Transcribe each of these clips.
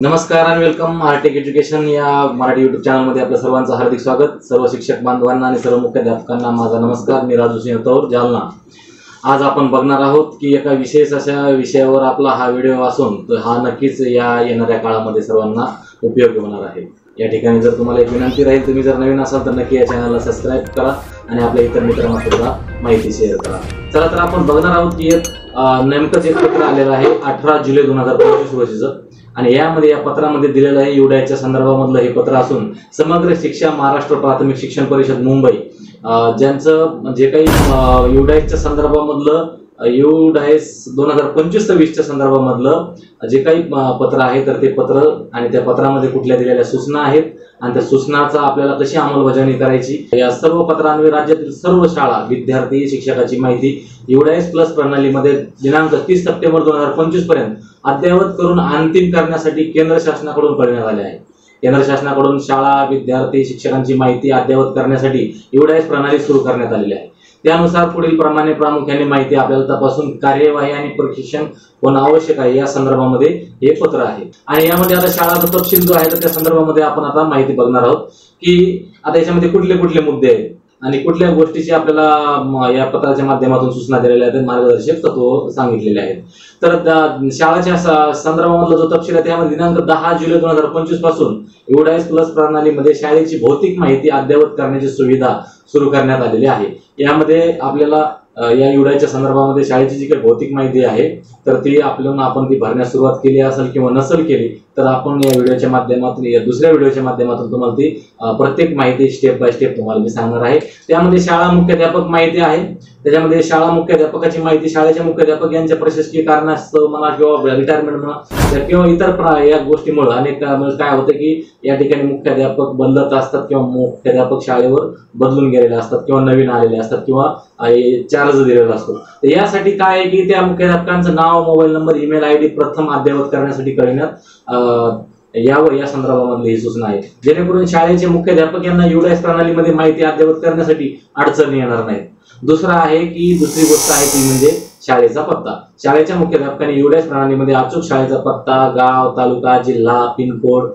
नमस्कार आणि welcome आरटेक education या मराठी युट्यूब चॅनलमध्ये आपल्या सर्वांचं हार्दिक स्वागत। सर्व शिक्षक बांधवांना आणि सर्व मुख्याध्यापकांना माझा नमस्कार। मी राजू सिंह तौर, जालना। आज आपण बघणार आहोत की एका विशेष अशा विषयावर आपला हा व्हिडिओ असून हा नक्कीच या येणाऱ्या काळामध्ये सर्वांना उपयोगी होणार आहे। या ठिकाणी जर तुम्हाला एक विनंती राहील, तुम्ही जर नवीन असाल तर नक्की या चॅनलला सबस्क्राइब करा आणि आपल्या इतर मित्रांना सुद्धा माहिती शेअर करा। चला तर आपण बघणार आहोत की नेमकंच एक पत्र आलेलं आहे 18 जुलै 2025 रोजीचं आणि यामध्ये या पत्रामध्ये दिलेलं आहे युडायच्या संदर्भामधलं हे पत्र असून समग्र शिक्षा महाराष्ट्र प्राथमिक शिक्षण परिषद मुंबई ज्यांचं जे काही युडायच्या संदर्भामधलं युडायस 2025-26 च्या संदर्भामधलं जे काही पत्र आहे तर ते पत्र आणि त्या पत्रामध्ये कुठल्या दिलेल्या सूचना आहेत आणि त्या सूचनाचा आपल्याला कशी अंमलबजावणी करायची या सर्व पत्रांवर राज्यातील सर्व शाळा विद्यार्थी शिक्षकाची माहिती युडायस प्लस प्रणालीमध्ये दिनांक 30 सप्टेंबर 2025 पर्यंत अद्ययावत करून अंतिम करण्यासाठी केंद्र शासनाकडून कळविण्यात आले आहे। केंद्र शासनाकडून शाळा विद्यार्थी शिक्षकांची माहिती अद्ययावत करण्यासाठी युडायस प्रणाली सुरू करण्यात आलेली आहे। त्यानुसार पुढील प्रमाणे प्रामुख्याने माहिती आपल्याला तपासून कार्यवाही आणि प्रशिक्षण होणं आवश्यक आहे या संदर्भामध्ये हे पत्र आहे। आणि यामध्ये आता शाळाचा तपशील जो आहे तर त्या संदर्भामध्ये आपण आता माहिती बघणार आहोत की आता याच्यामध्ये कुठले कुठले मुद्दे आहेत आणि कुठल्या गोष्टीची आपल्याला या पत्राच्या माध्यमातून सूचना दिलेल्या आहेत, मार्गदर्शक तत्व सांगितलेले आहेत। तर शाळेच्या संदर्भामधला जो तपशील आहे त्यामध्ये दिनांक 10 जुलै 2025 पासून युडायस प्लस प्रणालीमध्ये शाळेची भौतिक माहिती अद्ययावत करण्याची सुविधा सुरू करण्यात आलेली आहे। यामध्ये आपल्याला या युडायच्या संदर्भामध्ये शाळेची जी काही भौतिक माहिती आहे तर ती आपण ती भरण्यास सुरुवात केली असेल किंवा नसेल केली तर आपण या व्हिडिओच्या माध्यमातून या दुसऱ्या व्हिडिओच्या माध्यमातून तुम्हाला ती प्रत्येक माहिती स्टेप बाय स्टेप तुम्हाला मी सांगणार आहे। त्यामध्ये शाळा मुख्याध्यापक माहिती आहे, त्याच्यामध्ये शाळा मुख्याध्यापकाची माहिती, शाळेचे मुख्याध्यापक यांच्या प्रशासकीय कारणास्तव म्हणा किंवा रिटायरमेंट म्हणा किंवा इतर या गोष्टीमुळे अनेक काय होतं की या ठिकाणी मुख्याध्यापक बदलत असतात किंवा मुख्याध्यापक शाळेवर बदलून गेलेले असतात किंवा नवीन आलेले असतात किंवा चार्ज दिलेला असतो। तर यासाठी काय आहे की त्या मुख्याध्यापकांचं नाव, मोबाईल नंबर, ईमेल आयडी प्रथम अद्ययावत करण्यासाठी कळविण्यात यावर या संदर्भामधली ही सूचना आहे, जेणेकरून शाळेचे मुख्याध्यापक यांना युडायस प्रणालीमध्ये माहिती अद्ययावत करण्यासाठी अडचणी येणार नाहीत। दुसरी गोष्ट आहे ती म्हणजे शाळेचा पत्ता। शाळेच्या मुख्याध्यापकांनी युडायस प्रणालीमध्ये अचूक शाळेचा पत्ता, गाव, तालुका, जिल्हा, पिनकोड,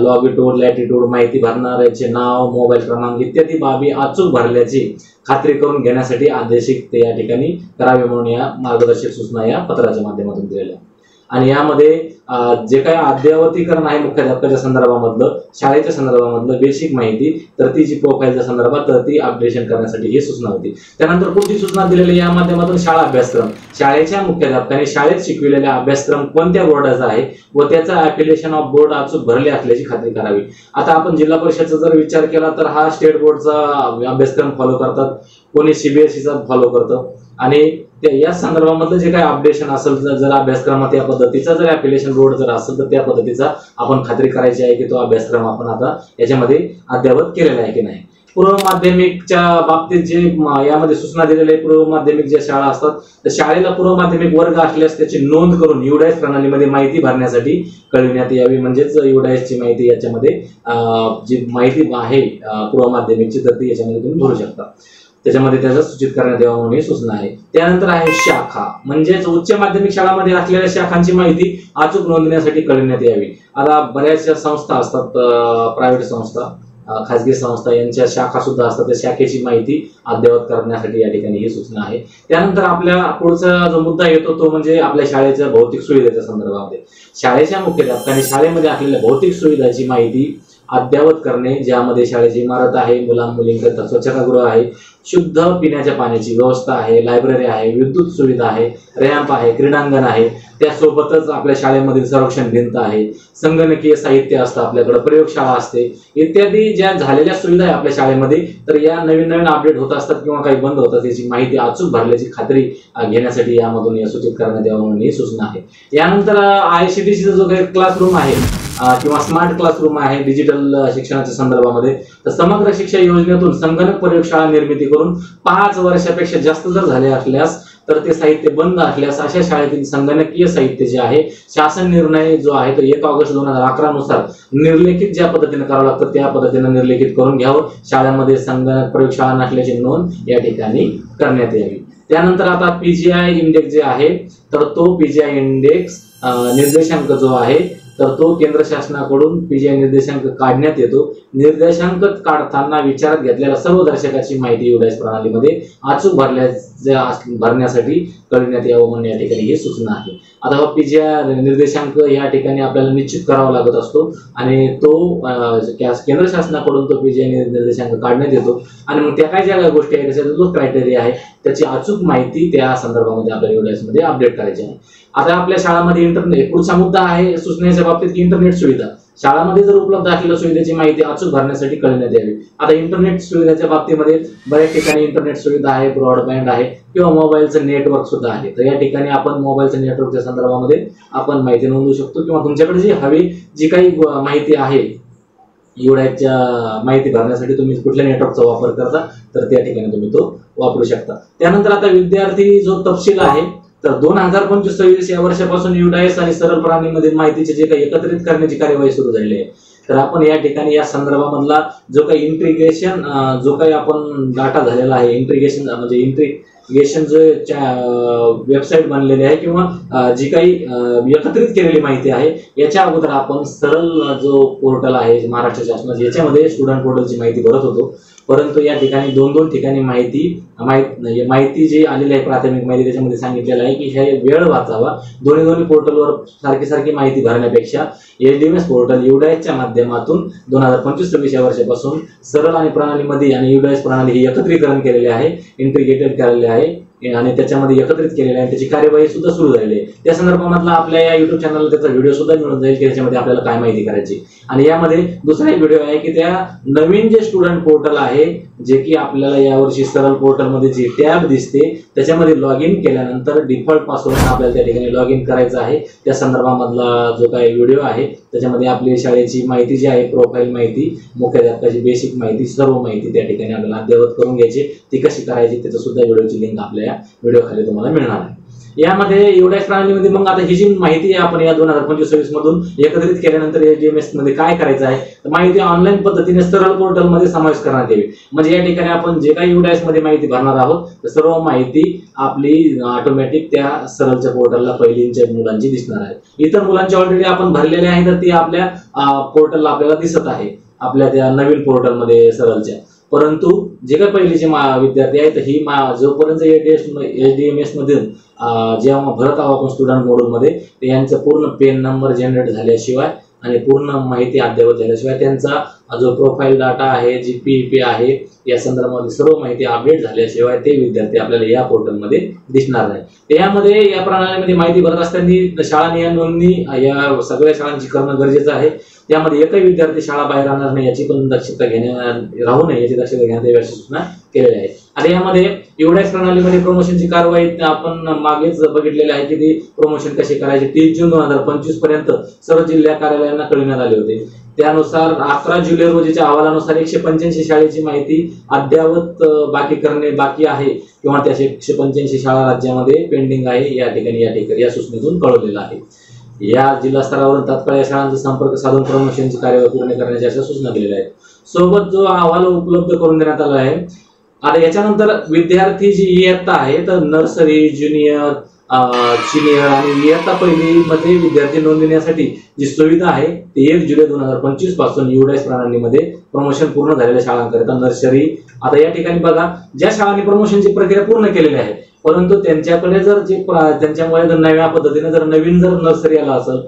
लॉंगिट्यूड, लॅटिट्यूड, माहिती भरणाऱ्याचे नाव, मोबाईल क्रमांक इत्यादी बाबी अचूक भरल्याची खात्री करून घेण्यासाठी आदेशित ते या ठिकाणी करावे म्हणून या मार्गदर्शक सूचना या पत्राच्या माध्यमातून दिलेल्या। आणि यामध्ये जे काही अद्ययावतीकरण आहे मुख्याध्यापकाच्या संदर्भामधलं, शाळेच्या संदर्भामधलं बेसिक माहिती तर ती जी प्रोफाईलच्या संदर्भात तर ती अपडेशन करण्यासाठी ही सूचना होती। त्यानंतर पुढची सूचना दिलेली या माध्यमातून शाळा अभ्यासक्रम, शाळेच्या मुख्याध्यापकाने शाळेत शिकविलेला अभ्यासक्रम कोणत्या बोर्डाचा आहे व त्याचा ॲफिलिएशन ऑफ बोर्ड अचूक भरले असल्याची खात्री करावी। आता आपण जिल्हा परिषदचा जर विचार केला तर हा स्टेट बोर्डचा अभ्यासक्रम फॉलो करतात, कोणी सीबीएसईचा फॉलो करतं आणि या संदर्भामधलं जे काही अपडेशन असेल जर अभ्यासक्रमात या पद्धतीचा जर ॲफिलिएशन बोर्ड जर असेल तर त्या पद्धतीचा आपण खात्री करायची आहे की तो अभ्यासक्रम आपण आता याच्यामध्ये अद्ययावत केलेला आहे की नाही। पूर्व माध्यमिकच्या बाबतीत जे यामध्ये सूचना दिलेल्या आहे, पूर्व माध्यमिक ज्या शाळा असतात तर शाळेला पूर्व माध्यमिक वर्ग असल्यास त्याची नोंद करून युडायस प्रणालीमध्ये माहिती भरण्यासाठी कळविण्यात यावी। म्हणजेच युडायसची माहिती याच्यामध्ये जी माहिती आहे पूर्व माध्यमिकची तर ती याच्यामध्ये तुम्ही भरू शकता, त्याच्यामध्ये त्याचं सूचित करण्यात यावं म्हणून ही सूचना आहे। त्यानंतर आहे शाखा, म्हणजेच उच्च माध्यमिक शाळांमध्ये असलेल्या शाखांची माहिती अचूक नोंदण्यासाठी कळविण्यात यावी। आता बऱ्याचशा संस्था असतात, प्रायव्हेट संस्था, खाजगी संस्था यांच्या शाखा सुद्धा असतात, त्या शाखेची माहिती अद्ययावत करण्यासाठी या ठिकाणी ही सूचना आहे। त्यानंतर आपल्या पुढचा जो मुद्दा येतो तो म्हणजे आपल्या शाळेच्या भौतिक सुविधेच्या संदर्भामध्ये शाळेच्या मुख्याध्यापकांनी शाळेमध्ये असलेल्या भौतिक सुविधाची माहिती अद्ययावत करणे, ज्यामध्ये शाळेची इमारत आहे, मुलांमुलींकरता स्वच्छतागृह आहे, शुद्ध पिण्याच्या पाण्याची व्यवस्था आहे, लायब्ररी आहे, विद्युत सुविधा आहे, रॅम्प आहे, क्रीडांगण आहे, त्यासोबतच आपल्या शाळेमधील संरक्षण भिंत आहे, संगणकीय साहित्य असतं आपल्याकडे, प्रयोगशाळा असते इत्यादी ज्या झालेल्या सुविधा आहे आपल्या शाळेमध्ये तर या नवीन नवीन अपडेट होत असतात किंवा काही बंद होतात, याची माहिती अचूक भरल्याची खात्री घेण्यासाठी यामधून या सूचित करण्यात यावं म्हणून ही सूचना आहे। यानंतर ICTCचा जो काही क्लासरूम आहे किंवा स्मार्ट क्लासरूम आहे डिजिटल शिक्षणाच्या संदर्भामध्ये तर समग्र शिक्षा योजनेतून संगणक प्रयोगशाळा निर्मिती करून 5 वर्षापेक्षा जास्त जर झाले असल्यास तर ते साहित्य बंद असल्यास अशा शाळेतील संगणकीय साहित्य जे आहे शासन निर्णय जो आहे तो 1 ऑगस्ट 2011 नुसार निर्लेखित ज्या पद्धतीने करावं लागतं त्या पद्धतीने निर्लेखित करून घ्यावं। शाळांमध्ये संगणक प्रयोगशाळा नसल्याची नोंद या ठिकाणी करण्यात यावी। त्यानंतर आता PGI इंडेक्स जे आहे तर तो PGI इंडेक्स निर्देशांक जो आहे तर तो केंद्र शासनाकडून PGI निर्देशांक काढण्यात येतो. निर्देशांक काढताना विचारात घेतलेल्या सर्व दर्शकाची माहिती UDAIS प्रणालीमध्ये अचूक भरण्यासाठी कळविण्यात यावं म्हणून या ठिकाणी ही सूचना आहे. आता हा PGI निर्देशांक या ठिकाणी आपल्याला निश्चित करावा लागत असतो आणि तो केंद्र शासनाकडून तो PGI निर्देशांक काढण्यात येतो आणि मग त्या काय ज्या गोष्टी आहेत त्याचा जो क्रायटेरिया आहे त्याची अचूक माहिती त्या संदर्भामध्ये आपल्याला UDAIS मध्ये अपडेट करायची आहे. आता आपल्या शाळांमध्ये इंटरनेट पुढचा मुद्दा आहे सूचनेच्या बाबतीत की इंटरनेट सुविधा शाळांमध्ये जर उपलब्ध असलेल्या सुविधेची माहिती अचूक भरण्यासाठी कळविण्यात यावी. आता इंटरनेट सुविधेच्या बाबतीमध्ये बऱ्याच ठिकाणी इंटरनेट सुविधा आहे, ब्रॉडबँड आहे किंवा मोबाईलचं नेटवर्क सुद्धा आहे. तर या ठिकाणी आपण मोबाईलच्या नेटवर्कच्या संदर्भामध्ये आपण माहिती नोंदवू शकतो किंवा तुमच्याकडे जी हवी जी काही माहिती आहे UDAISच्या माहिती भरण्यासाठी तुम्ही कुठल्या नेटवर्कचा वापर करता तर त्या ठिकाणी तुम्ही तो वापरू शकता. त्यानंतर आता विद्यार्थी जो तपशील आहे तर 2025-26 या वर्षापासून UDAIS आणि सरल प्रणालीमध्ये माहितीचे जे काही एकत्रित करण्याची कार्यवाही सुरू झालेली आहे. तर आपण या ठिकाणी या संदर्भामधला जो काही इंटिग्रेशन जो काही आपण डाटा झालेला आहे इंटिग्रेशन म्हणजे इंटिग्रेशन जो वेबसाईट बनलेली आहे किंवा जी काही एकत्रित केलेली माहिती आहे याच्या अगोदर आपण सरल जो पोर्टल आहे महाराष्ट्र शासनाचा याच्यामध्ये स्टुडंट पोर्टलची माहिती भरत होतो. परंतु या ठिकाणी दोन ठिकाणी माहिती जी आलेली आहे प्राथमिक माहिती त्याच्यामध्ये सांगितलेलं आहे की हे वेळ वाचावा. दोन्ही पोर्टलवर सारखी माहिती भरण्यापेक्षा SDMS पोर्टल UDAISच्या माध्यमातून 2025-26 या वर्षापासून सरळ आणि प्रणालीमध्ये आणि UDAIS प्रणाली ही एकत्रीकरण केलेले आहे, इंटिग्रेटेड केलेले आहे आणि त्याच्यामध्ये एकत्रित केलेले आहे. त्याची कार्यवाही सुद्धा सुरू झालेली आहे. त्या संदर्भामधला आपल्या या YouTube चॅनलला त्याचा व्हिडिओ सुद्धा मिळून जाईल की त्याच्यामध्ये आपल्याला काय माहिती करायची. आणि यामध्ये दुसरा एक व्हिडिओ आहे की त्या नवीन जे स्टुडंट पोर्टल आहे जे की आपल्याला यावर्षी सरळ पोर्टलमध्ये जी टॅब दिसते त्याच्यामध्ये लॉग इन केल्यानंतर डिफॉल्ट पासवर्ड आपल्याला त्या ठिकाणी लॉग इन करायचं आहे. त्या संदर्भामधला जो काही व्हिडिओ आहे त्याच्यामध्ये आपली शाळेची माहिती जी आहे प्रोफाईल माहिती, मुख्याध्यापकाची बेसिक माहिती, सर्व माहिती त्या ठिकाणी आपल्याला अद्ययावत करून घ्यायची. ती कशी करायची त्याचं सुद्धा व्हिडिओची लिंक आपल्या व्हिडिओ खाली तुम्हाला मिळणार आहे. यामध्ये UDAIS प्रणालीमध्ये मग आता ही जी माहिती आहे आपण या 2025-26 मधून एकत्रित केल्यानंतर SDMS मध्ये काय करायचं आहे तर माहिती ऑनलाईन पद्धतीने सरळ पोर्टल मध्ये समावेश करण्यात यावी. म्हणजे या ठिकाणी आपण जे काही UDAIS मध्ये माहिती भरणार आहोत तर सर्व माहिती आपली ऑटोमॅटिक त्या सरळच्या पोर्टलला पहिलीच्या मुलांची दिसणार आहे. इतर मुलांची ऑलरेडी आपण भरलेले आहे तर ती आपल्या पोर्टलला आपल्याला दिसत आहे आपल्या त्या नवीन पोर्टलमध्ये सरळच्या. परंतु जे काही पहिलीचे विद्यार्थी आहेत ही जोपर्यंत SDMS मधून जेव्हा भरत आहोत आपण स्टुडंट मॉड्यूलमध्ये ते यांचं पूर्ण पेन नंबर जनरेट झाल्याशिवाय आणि पूर्ण माहिती अद्ययावत झाल्याशिवाय त्यांचा जो प्रोफाईल डाटा आहे जी PEP आहे या संदर्भामध्ये सर्व माहिती अपडेट झाल्याशिवाय ते विद्यार्थी आपल्याला या पोर्टलमध्ये दिसणार नाही. त्यामध्ये या प्रणालीमध्ये माहिती भरत असताना शाळांनी नोंदणी या सगळ्या शाळांची करणं गरजेचं आहे. त्यामध्ये एकही विद्यार्थी शाळा बाहेर राहणार नाही याची पण दक्षता राहू नये याची दक्षता घेण्यात यावी अशी सूचना केलेल्या आहे. आता यामध्ये UDAIS प्रणालीमध्ये प्रमोशनची कारवाई आपण मागेच बघितलेली आहे की ती प्रमोशन कशी करायची. 30 जून 2025 पर्यंत सर्व जिल्हा कार्यालयांना कळविण्यात आले होते. त्यानुसार 11 जुलै रोजीच्या अहवालानुसार 185 शाळेची माहिती अद्ययावत बाकी आहे किंवा त्या 185 शाळा राज्यामध्ये पेंडिंग आहे या ठिकाणी या सूचनेतून कळवलेलं आहे. या जिल्हा स्तरावरून तात्काळ या शाळांचा संपर्क साधून प्रमोशनची कार्यवाही पूर्ण करण्याच्या अशा सूचना दिलेल्या आहेत. सोबत जो अहवाल उपलब्ध करून देण्यात आला आहे. आता याच्यानंतर विद्यार्थी जी इयत्ता आहे तर नर्सरी, ज्युनियर, सिनियर आणि इयत्ता पहिली मध्ये विद्यार्थी नोंदवण्यासाठी जी सुविधा आहे ती 1 जुलै 2025 पासून UDAIS प्रणालीमध्ये प्रमोशन पूर्ण झालेल्या शाळांकरिता नर्सरी. आता या ठिकाणी बघा ज्या शाळांनी प्रमोशनची प्रक्रिया पूर्ण केलेली आहे परंतु त्यांच्याकडे जर त्यांच्यामुळे जर नव्या पद्धतीने जर नवीन नर्सरी आला असेल,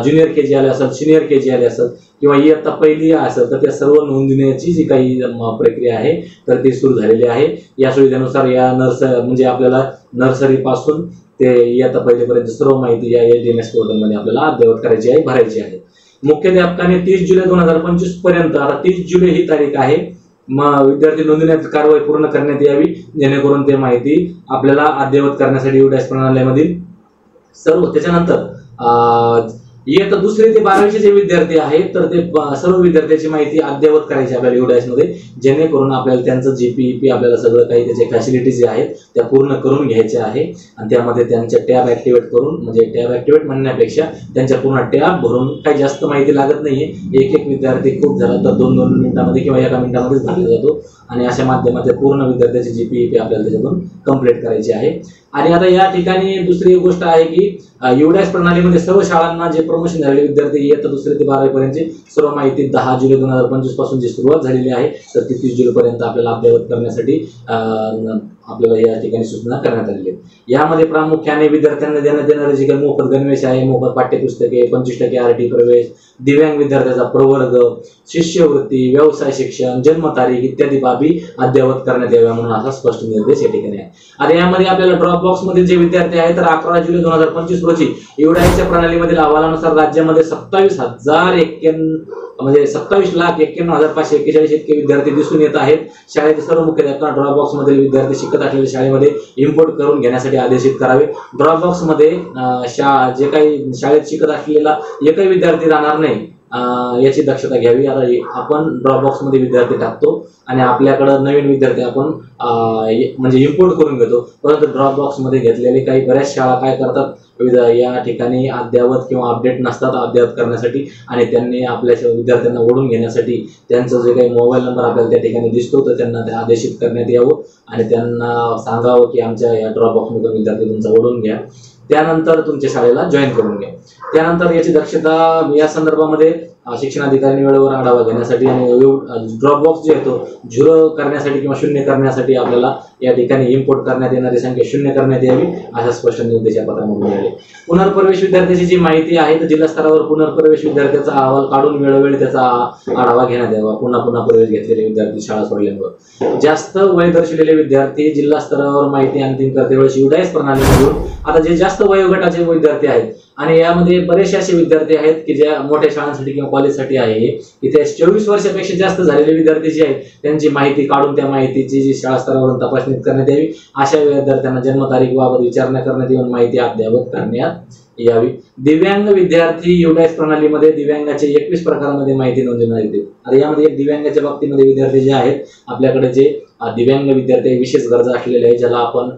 ज्युनियर KG आले असेल, सिनियर KG आले असेल किंवा इयत्ता पहिली असेल तर त्या सर्व नोंदवण्याची जी काही प्रक्रिया आहे तर ती सुरू झालेली आहे. या सुविधेनुसार या म्हणजे आपल्याला नर्सरी पासून ते इयत्ता पहिलीपर्यंत सर्व माहिती या SDMS पोर्टलमध्ये आपल्याला अद्ययावत करायची आहे, भरायची आहे. मुख्याध्यापकाने 30 जुलै 2025 पर्यंत, आता 30 जुलै ही तारीख आहे, विद्यार्थी नोंदवण्याची कारवाई पूर्ण करण्यात यावी जेणेकरून ते माहिती आपल्याला अद्ययावत करण्यासाठी UDAIS प्रणालीमधील सर्व. त्याच्यानंतर इयत्ता 2री ते 12वीचे जे विद्यार्थी आहेत तर ते सर्व विद्यार्थ्यांची माहिती अद्ययावत करायची आपल्याला UDAIS मध्ये जेणेकरून आपल्याला त्यांचं GPEP आपल्याला सगळं काही त्याचे फॅसिलिटीज जे आहेत त्या पूर्ण करून घ्यायच्या आहे आणि त्यामध्ये त्यांच्या टॅब ऍक्टिव्हेट करून, म्हणजे टॅब ऍक्टिव्हेट म्हणण्यापेक्षा त्यांच्या पूर्ण टॅब भरून काही जास्त माहिती लागत नाहीये. एक विद्यार्थी खूप झाला तर 2-2 मिनिटांमध्ये किंवा 1 मिनिटामध्येच भरला जातो आणि अशा माध्यमातून पूर्ण विद्यार्थ्याची GPEP आपल्याला त्याच्यातून कंप्लीट करायची आहे. आणि आता या ठिकाणी दुसरी एक गोष्ट आहे की युडायस प्रणालीमध्ये सर्व शाळांना जे प्रमोशन झालेले विद्यार्थी इयत्ता 2री ते 12वी पर्यंतची सर्व माहिती 10 जुलै 2025 पासून जी सुरुवात झालेली आहे तर ती 30 जुलै पर्यंत आपल्याला अद्ययावत करण्यासाठी आपल्याला या ठिकाणी सूचना करण्यात आलेली आहे। यामध्ये प्रामुख्याने विद्यार्थ्यांना देण्यात येणारे जे काही मोफत गणवेश आहे, मोफत पाठ्यपुस्तके, 25% आरटी प्रवेश, दिव्यांग विद्यार्थ्यांचा प्रवर्ग, शिष्यवृत्ती, व्यवसाय शिक्षण, जन्मतारीख इत्यादी बाबी अद्ययावत करण्यात याव्या म्हणून असा स्पष्ट निर्देश या ठिकाणी आहे। आता यामध्ये आपल्याला ड्रॉप बॉक्स मध्ये जे विद्यार्थी आहेत तर 11 जुलै 2025 रोजी युडायसच्या प्रणालीमधील अहवालानुसार राज्यामध्ये 27,91,541 इतके विद्यार्थी दिसून येत आहेत। शाळेचे सर्व मुख्याध्यापक ड्रॉप बॉक्स मधील विद्यार्थी शिकत असलेल्या शाळेमध्ये इम्पोर्ट करून घेण्यासाठी आदेशित करावे। ड्रॉप बॉक्स मध्ये जे काही शाळेत शिकत असलेला एकही विद्यार्थी राहणार नाही याची दक्षता घ्यावी। आता आपण ड्रॉप बॉक्स मध्ये विद्यार्थी टाकतो आणि आपल्याकडे नवीन विद्यार्थी आपण म्हणजे इम्पोर्ट करून घेतो, परंतु ड्रॉप बॉक्स मध्ये घेतलेले काही बऱ्याच शाळा काय करतात या ठिकाणी अद्ययावत किंवा अपडेट नसतात अद्ययावत करण्यासाठी आणि त्यांनी आपल्या विद्यार्थ्यांना ओढून घेण्यासाठी त्यांचा जे काही मोबाईल नंबर आपल्याला त्या ठिकाणी दिसतो तर त्यांना ते आदेशित करण्यात यावं आणि त्यांना सांगावं की आमच्या या ड्रॉप बॉक्समधून विद्यार्थी तुमचा ओढून घ्या, त्यानंतर तुमच्या शाळेला जॉईन करून घ्या। त्यानंतर याची दक्षता या संदर्भामध्ये शिक्षणाधिकाऱ्यांनी वेळेवर आढावा घेण्यासाठी आणि ड्रॉप बॉक्स जे आहे तो 0 करण्यासाठी किंवा 0 करण्यासाठी आपल्याला या ठिकाणी इम्पोर्ट करण्यात येणारी संख्या 0 करण्यात यावी अशा स्पष्ट निर्देश या पत्रामध्ये मिळाले। पुनर्प्रवेश विद्यार्थ्याची जी माहिती आहे तर जिल्हा स्तरावर पुनर्प्रवेश विद्यार्थ्याचा अहवाल काढून वेळोवेळी त्याचा आढावा घेण्यात यावा। पुन्हा प्रवेश घेतलेले विद्यार्थी शाळा सोडल्यामुळे जास्त वय दर्शवलेले विद्यार्थी जिल्हा स्तरावर माहिती अंतिम करते वेळेस युडायस प्रणालीमधून आता जे जास्त वयोगटाचे विद्यार्थी आहेत आणि यामध्ये बरेचसे असे विद्यार्थी आहेत की ज्या मोठ्या शाळांसाठी किंवा कॉलेजसाठी आहे की त्या 24 वर्षापेक्षा जास्त झालेले विद्यार्थी जे आहेत त्यांची माहिती काढून त्या माहितीची जी शाळा स्तरावरून तपासणी करण्यात यावी। अशा विद्यार्थ्यांना जन्मतारीखबाबत विचारणा करण्यात येऊन माहिती अद्ययावत करण्यात यावी। दिव्यांग विद्यार्थी युडायस प्रणालीमध्ये दिव्यांगाचे 21 प्रकारांमध्ये माहिती नोंदवण्यात येते। आता यामध्ये एक दिव्यांगाच्या बाबतीमध्ये विद्यार्थी जे आहेत आपल्याकडे जे दिव्यांग विद्यार्थी विशेष गरजा असलेले आहे ज्याला आपण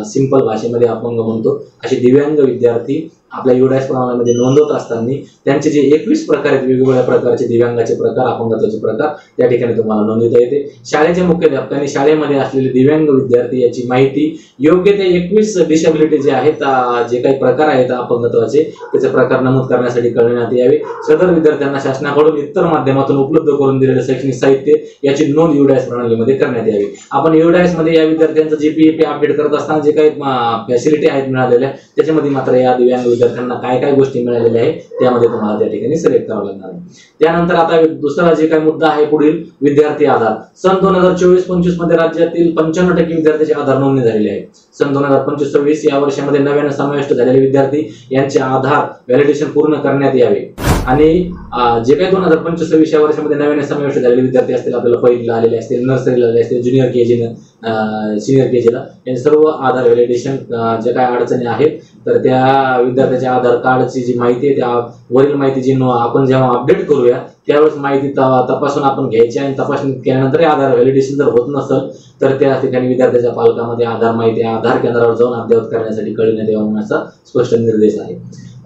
सिंपल भाषेमध्ये अपंग म्हणतो असे दिव्यांग विद्यार्थी आपल्या युडायस प्रणालीमध्ये नोंदवत असताना त्यांचे जे 21 प्रकार आहेत वेगवेगळ्या प्रकारचे दिव्यांगाचे प्रकार अपंगत्वाचे प्रकार त्या ठिकाणी तुम्हाला नोंदवता येते। शाळेच्या मुख्याध्यापकांनी शाळेमध्ये असलेले दिव्यांग विद्यार्थी याची माहिती योग्य ते 21 डिसेबिलिटी जे आहेत जे काही प्रकार आहेत अपंगत्वाचे त्याचे प्रकार नमूद करण्यासाठी कळविण्यात यावे। सदर विद्यार्थ्यांना शासनाकडून इतर माध्यमातून उपलब्ध करून दिलेले शैक्षणिक साहित्य याची नोंद युडायस प्रणालीमध्ये करण्यात यावी। आपण युडायस मध्ये या विद्यार्थ्यांचं जीपीएपी अपडेट करत असताना जे काही फॅसिलिटी आहेत मिळालेल्या त्याच्यामध्ये मात्र या दिव्यांग विद्यार्थ्यांना काय काय गोष्टी मिळालेल्या आहेत त्यामध्ये तुम्हाला त्या ठिकाणी सिलेक्ट करावं लागणार आहे। त्यानंतर आता दुसरा जे काही मुद्दा आहे पुढील विद्यार्थी आधार सन 2024-25 मध्ये राज्यातील 95% विद्यार्थ्यांचे आधार नोंदणी झालेले आहे। सन 2025-26 या वर्षामध्ये नव्याने समाविष्ट झालेले विद्यार्थी यांचे आधार व्हॅलिडेशन पूर्ण करण्यात यावे आणि जे काही 2025-26 या वर्षामध्ये नव्याने समाविष्ट झालेले विद्यार्थी असतील आपल्याला पहिलीला आलेले असतील, नर्सरीला आलेले असतील, ज्युनियर केजी सिनियर केजीला यांचे सर्व आधार व्हॅलिडेशन जे काही अडचणी आहेत तर त्या विद्यार्थ्याच्या आधार कार्डची जी माहिती आहे त्या वरील माहिती जी आपण जेव्हा अपडेट करूया त्यावेळेस माहिती तपासून आपण घ्यायची आणि तपासणी केल्यानंतर आधार व्हॅलिडेशन जर होत नसेल तर त्या ठिकाणी विद्यार्थ्याच्या पालकामध्ये आधार माहिती आधार केंद्रावर जाऊन अद्ययावत करण्यासाठी कळविण्यात यावं असा स्पष्ट निर्देश आहे।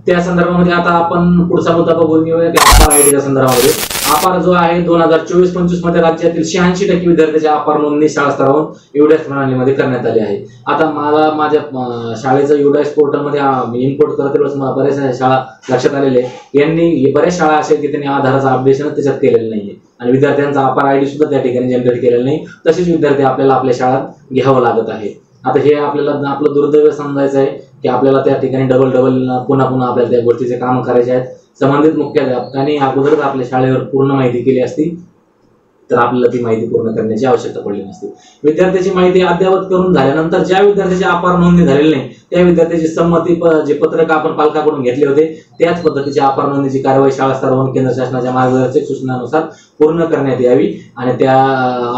त्या संदर्भामध्ये आता आपण पुढचा मुद्दा बघून घेऊया की अपार आयडीच्या संदर्भामध्ये अपार जो आहे 2024-25 मध्ये राज्यातील 86% विद्यार्थ्यांची अपार नोंदणी शाळा स्तरावरून युडायस प्रणालीमध्ये करण्यात आली आहे। आता मला माझ्या शाळेचं युडायस पोर्टलमध्ये इम्पोर्ट करत वेळेस मला बऱ्याच शाळा लक्षात आलेले यांनी बऱ्याच शाळा अशा की त्यांनी आधाराचं अपडेशन त्याच्यात केलेलं नाहीये आणि विद्यार्थ्यांचा अपार आयडी सुद्धा त्या ठिकाणी जनरेट केलेला नाही, तसेच विद्यार्थी आपल्याला आपल्या शाळेत घ्यावं लागत आहे। आता हे आपल्याला आपलं दुर्दैव समजायचं आहे की आपल्याला त्या ठिकाणी डबल पुन्हा आपल्याला त्या गोष्टीचे काम करायचे आहेत। संबंधित मुख्याध्यापकांनी अगोदरच आपल्या शाळेवर पूर्ण माहिती केली असती तर आपल्याला ती माहिती पूर्ण करण्याची आवश्यकता पडली नसती। विद्यार्थ्याची माहिती अद्ययावत करून झाल्यानंतर ज्या विद्यार्थ्याची अपार नोंदणी झालेली नाही त्या विद्यार्थ्याची संमती जे पत्रक आपण पालकाकडून घेतले होते त्याच पद्धतीची अपार नोंदणीची कार्यवाही शाळा स्तरावरून केंद्र शासनाच्या मार्गदर्शक सूचनानुसार पूर्ण करण्यात यावी आणि त्या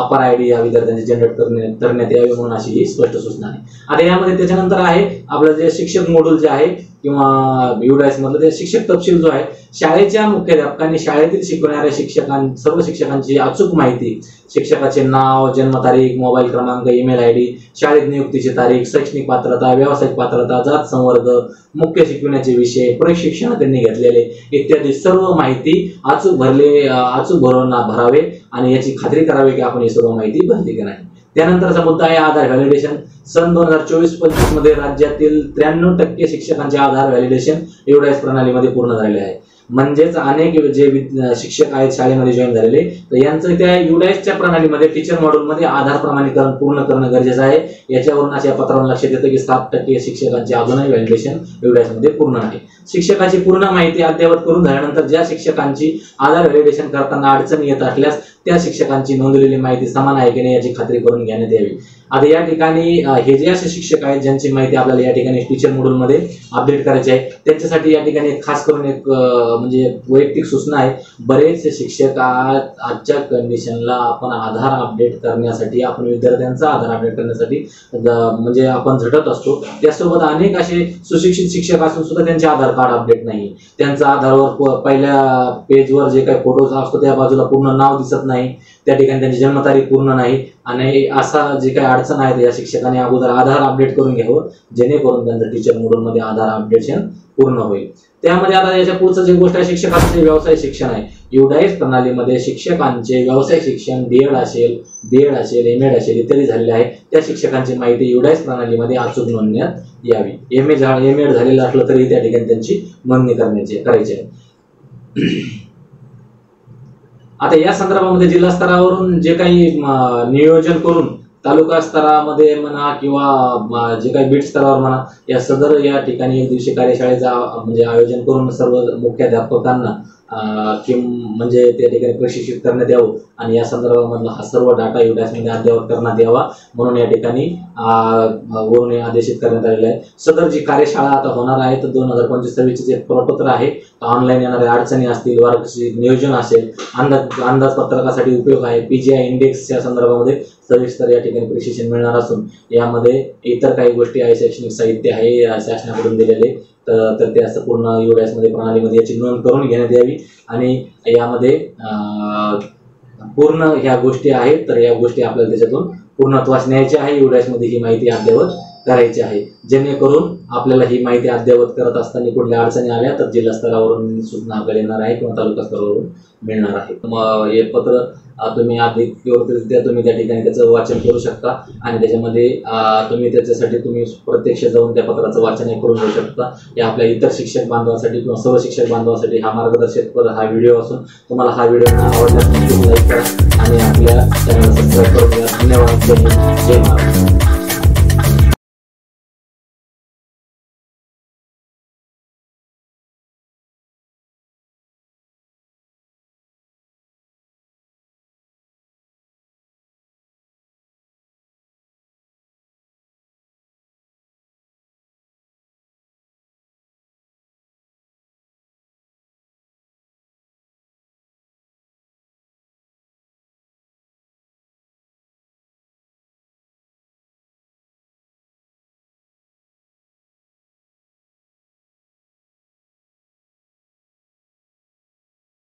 अपार आयडी या विद्यार्थ्यांची जनरेट करण्यात यावी म्हणून अशी ही स्पष्ट सूचना आहे। आता यामध्ये त्याच्यानंतर आहे आपलं जे शिक्षक मॉड्यूल जे आहे किंवा युडायस मधलं ते शिक्षक तपशील जो आहे शाळेच्या मुख्याध्यापकांनी शाळेतील शिकवणाऱ्या सर्व शिक्षकांची अचूक माहिती शिक्षकाचे नाव, जन्मतारीख, मोबाईल क्रमांक, ईमेल आयडी, शाळेत नियुक्तीची तारीख, शैक्षणिक पात्रता, व्यावसायिक पात्रता, जात संवर्ग, मुख्य शिकवण्याचे विषय, प्रशिक्षण त्यांनी घेतलेले इत्यादी सर्व माहिती अचूक भरावे आणि याची खात्री करावी की आपण ही सर्व माहिती भरली की नाही। त्यानंतरचा मुद्दा आहे आधार व्हॅलिडेशन. सन 2024-25 मध्ये राज्यातील 93% शिक्षकांचे आधार व्हॅलिडेशन युडायस प्रणालीमध्ये पूर्ण झालेले आहे. म्हणजेच अनेक जे शिक्षक आहेत शाळेमध्ये जॉईन झालेले, तर यांचं त्या युडायसच्या प्रणालीमध्ये टीचर मॉड्यूलमध्ये आधार प्रमाणीकरण पूर्ण करणं गरजेचं आहे. याच्यावरून अशा पत्रावरून लक्षात येतं की 7% शिक्षकांचे अजूनही व्हॅलिडेशन युडायसमध्ये पूर्ण नाही. शिक्षकाची पूर्ण माहिती अद्ययावत करून झाल्यानंतर ज्या शिक्षकांची आधार व्हॅलिडेशन करताना अडचणी येत असल्यास त्या शिक्षकांची नोंदवलेली माहिती समान आहे की नाही याची खात्री करून घेण्यात यावी. आता या ठिकाणी हे जे असे शिक्षक आहेत ज्यांची माहिती आपल्याला या ठिकाणी टीचर मॉड्यूलमध्ये अपडेट करायची आहे, त्यांच्यासाठी या ठिकाणी खास करून एक म्हणजे वैयक्तिक सूचना आहे. बरेचसे शिक्षक आजच्या कंडिशनला आपण आधार अपडेट करण्यासाठी, आपण विद्यार्थ्यांचा आधार अपडेट करण्यासाठी म्हणजे आपण झटत असतो. त्यासोबत अनेक असे सुशिक्षित शिक्षक असून सुद्धा त्यांचे आधार कार्ड अपडेट नाही. त्यांचा आधारवर पहिल्या पेजवर जे काही फोटोज असतो त्या बाजूला पूर्ण नाव दिसत नाही, त्या ठिकाणी त्यांची जन्मतारीख पूर्ण नाही. आणि असा जे काही अडचण आहे या शिक्षकांनी अगोदर आधार अपडेट करून घ्यावं, जेणेकरून त्यांचं टीचर मॉड्यूलमध्ये आधार अपडेशन पूर्ण होईल. त्यामध्ये आता याच्या पुढचं जी गोष्ट आहे शिक्षकांचे व्यवसाय शिक्षण आहे. युडायस प्रणालीमध्ये शिक्षकांचे व्यवसाय शिक्षण B.Ed असेल, B.Ed असेल, M.Ed असेल इत्यादी झालेले आहे. त्या शिक्षकांची माहिती युडायस प्रणालीमध्ये अचूक नोंदण्यात यावी. M.Ed झालेलं असलं तरी त्या ठिकाणी त्यांची नोंदणी करायची आहे. आता या संदर्भामध्ये जिल्हा स्तरावरून जे काही नियोजन करून तालुका स्तरामध्ये म्हणा किंवा जे काही बीट स्तरावर म्हणा, या सदर या ठिकाणी एक दिवशी कार्यशाळेचा म्हणजे आयोजन करून सर्व मुख्याध्यापकांना म्हणजे त्या ठिकाणी प्रशिक्षित करण्यात यावं आणि या संदर्भामधला हा सर्व डाटा युडायसमध्ये अद्ययावत करण्यात यावा म्हणून या ठिकाणी वरून आदेशित करण्यात आलेलं आहे. सदर जी कार्यशाळा आता होणार आहे तर 2025-26 जे प्रपत्र आहे, ऑनलाईन येणाऱ्या अडचणी असतील, वर्गाचे नियोजन असेल, अंदाजपत्रकासाठी उपयोग आहे, PGI इंडेक्सच्या संदर्भामध्ये सविस्तर या ठिकाणी प्रशिक्षण मिळणार असून यामध्ये इतर काही गोष्टी आहे, शैक्षणिक साहित्य आहे शासनाकडून दिलेले, तर ते असं पूर्ण युडायसमध्ये प्रणालीमध्ये याची नोंद करून घेण्यात यावी. आणि यामध्ये पूर्ण ह्या गोष्टी आहेत, तर या गोष्टी आपल्याला त्याच्यातून पूर्णत्वास न्यायची आहे. युडायसमध्ये ही माहिती अद्ययावत करायची आहे, जेणेकरून आपल्याला ही माहिती अद्ययावत करत असताना कुठल्या अडचणी आल्या तर जिल्हा स्तरावरून सूचना आपल्याला येणार आहे किंवा तालुका स्तरावरून मिळणार आहे. मग हे पत्र तुम्ही अधिक व्यवस्थितरित्या तुम्ही त्या ठिकाणी त्याचं वाचन करू शकता आणि त्याच्यामध्ये तुम्ही त्याच्यासाठी तुम्ही प्रत्यक्ष जाऊन त्या पत्राचं वाचन करून घेऊ शकता. या आपल्या इतर शिक्षक बांधवांसाठी किंवा सर्व शिक्षक बांधवांसाठी हा मार्गदर्शक हा व्हिडिओ असून तुम्हाला हा व्हिडिओ आवडल्यास लाईक करा आणि आपल्या चॅनलला सबस्क्राईब करून घ्या. धन्यवाद. जय हिंद, जय महाराष्ट्र.